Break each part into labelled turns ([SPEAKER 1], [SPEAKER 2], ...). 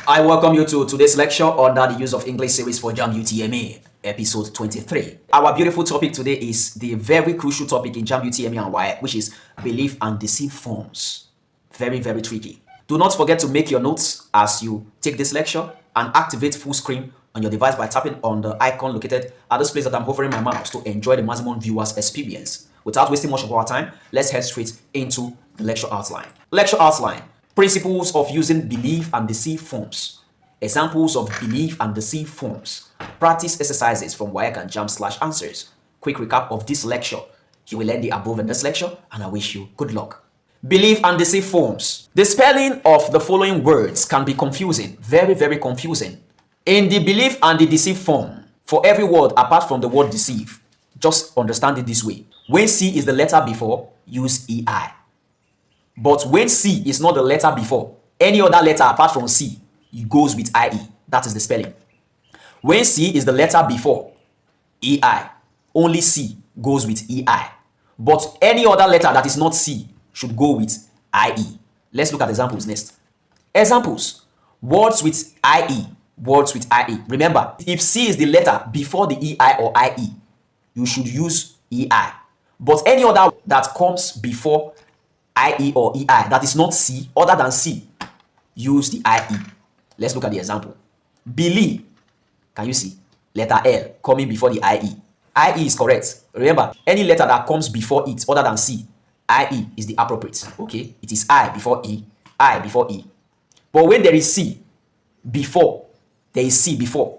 [SPEAKER 1] I welcome you to today's lecture under the use of English series for Jamb UTME, episode 23. Our beautiful topic today is the very crucial topic in Jamb UTME and WIAC, which is belief and deceive forms. Very, very tricky. Do not forget to make your notes as you take this lecture and activate full screen on your device by tapping on the icon located at this place that I'm hovering my mouse to enjoy the maximum viewers experience. Without wasting much of our time, let's head straight into the lecture outline. Lecture outline. Principles of using belief and deceive forms. Examples of belief and deceive forms. Practice exercises from WIAC and Jamb/answers. Quick recap of this lecture. You will learn the above in this lecture, and I wish you good luck. Belief and deceive forms. The spelling of the following words can be confusing. Very, very confusing. In the belief and the deceive form, for every word apart from the word deceive, just understand it this way. When C is the letter before, use EI. But when C is not the letter before, any other letter apart from C, it goes with IE. That is the spelling. When C is the letter before, EI, only C goes with EI. But any other letter that is not C should go with IE. Let's look at examples next. Examples. Words with IE. Words with IE. Remember, if C is the letter before the EI or IE, you should use EI. But any other that comes before IE or EI that is not C, other than C, use the IE. Let's look at the example. Believe. Can you see? Letter L coming before the IE. IE is correct. Remember, any letter that comes before it other than C, IE is the appropriate. Okay? It is I before E, I before E. But when there is C before, there is C before,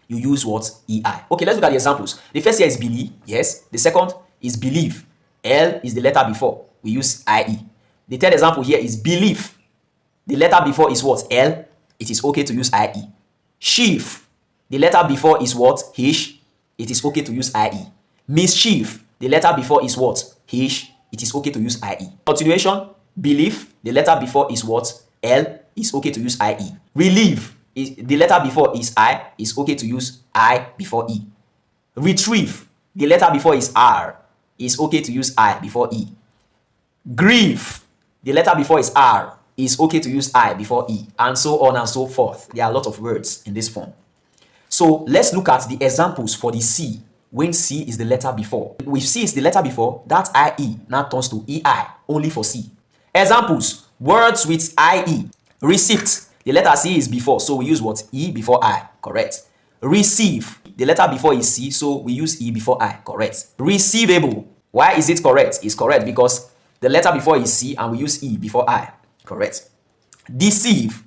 [SPEAKER 1] you use what? EI. Okay, let's look at the examples. The first here is believe. Yes. The second is believe. L is the letter before. We use IE. The third example here is belief. The letter before is what? L. It is okay to use IE. Sheaf. The letter before is what? H. It is okay to use IE. Mischief. The letter before is what? H. It is okay to use IE. Continuation. Belief. The letter before is what? L. Is okay to use IE. Relieve. The letter before is I. Is okay to use I before E. Retrieve. The letter before is R. Is okay to use I before E. Grieve. The letter before is R. Is okay to use I before E. And so on and so forth. There are a lot of words in this form. So let's look at the examples for the C when C is the letter before. If C is the letter before, that IE now turns to EI only for C. Examples. Words with IE. Receipt. The letter C is before, so we use what? E before I. Correct. Receive. The letter before is C, so we use E before I. Correct. Receivable. Why is it correct? It's correct because the letter before is C and we use E before I. Correct. Deceive.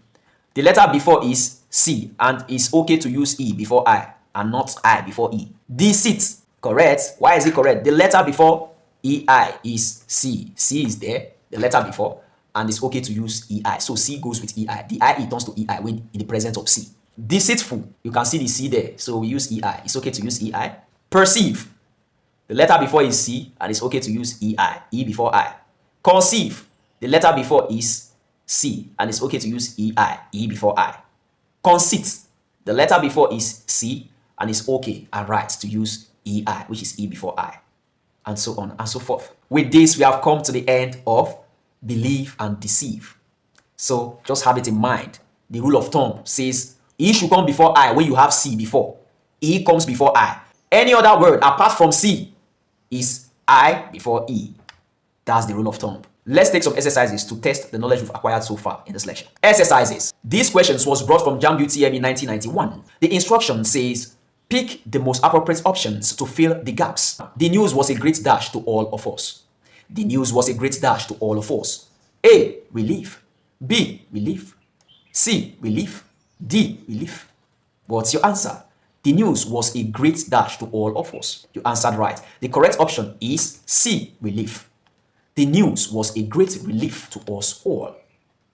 [SPEAKER 1] The letter before is C and it's okay to use E before I and not I before E. Deceit. Correct. Why is it correct? The letter before EI is C. C is there, the letter before, and it's okay to use EI. So C goes with EI. The IE turns to EI when in the presence of C. Deceitful. You can see the C there, so we use EI. It's okay to use EI. Perceive. The letter before is C and it's okay to use EI. E before I. Conceive. The letter before is C and it's okay to use EI. E before I. Conceit. The letter before is C and it's okay and right to use EI, which is E before I. And so on and so forth. With this, we have come to the end of believe and deceive. So just have it in mind. The rule of thumb says E should come before I when you have C before. E comes before I. Any other word apart from C is I before E. That's the rule of thumb. Let's take some exercises to test the knowledge we've acquired so far in this lecture. Exercises. These questions was brought from Jamb UTME 1991. The instruction says, pick the most appropriate options to fill the gaps. The news was a great dash to all of us. The news was a great dash to all of us. A. Relief. B. Relief. C. Relief. D. Relief. What's your answer? The news was a great dash to all of us. You answered right. The correct option is C. Relief. The news was a great relief to us all.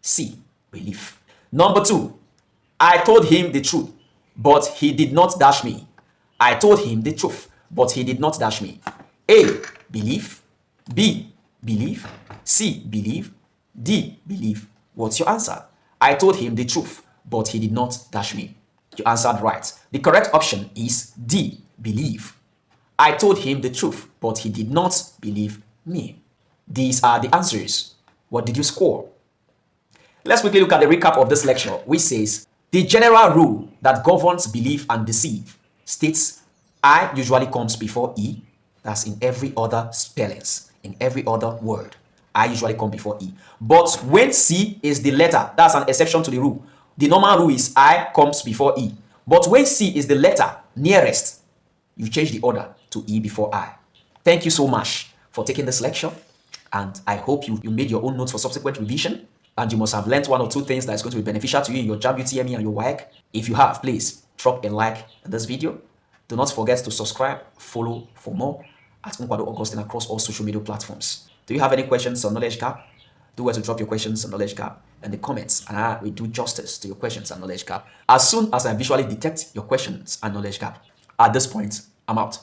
[SPEAKER 1] C. Relief. Number 2. I told him the truth, but he did not dash me. I told him the truth, but he did not dash me. A. Belief. B. Believe. C. Believe. D. Believe. What's your answer? I told him the truth, but he did not dash me. You answered right. The correct option is D. Believe. I told him the truth, but he did not believe me. These are the answers. What did you score? Let's quickly look at the recap of this lecture, which says The general rule that governs believe and deceive states I usually comes before E. That's in every other spellings, in every other word. I usually come before E. But when C is the letter, that's an exception to the rule. The normal rule is I comes before E. But when C is the letter nearest, you change the order to E before I. Thank you so much for taking this lecture. And I hope you made your own notes for subsequent revision. And you must have learned one or two things that is going to be beneficial to you in your Jamb UTME and your WAEC. If you have, please drop a like in this video. Do not forget to subscribe, follow for more at Nkwado Augustine across all social media platforms. Do you have any questions on Knowledge Gap? Do well to drop your questions on Knowledge Gap in the comments, and I will do justice to your questions on Knowledge Gap as soon as I visually detect your questions on Knowledge Gap. At this point, I'm out.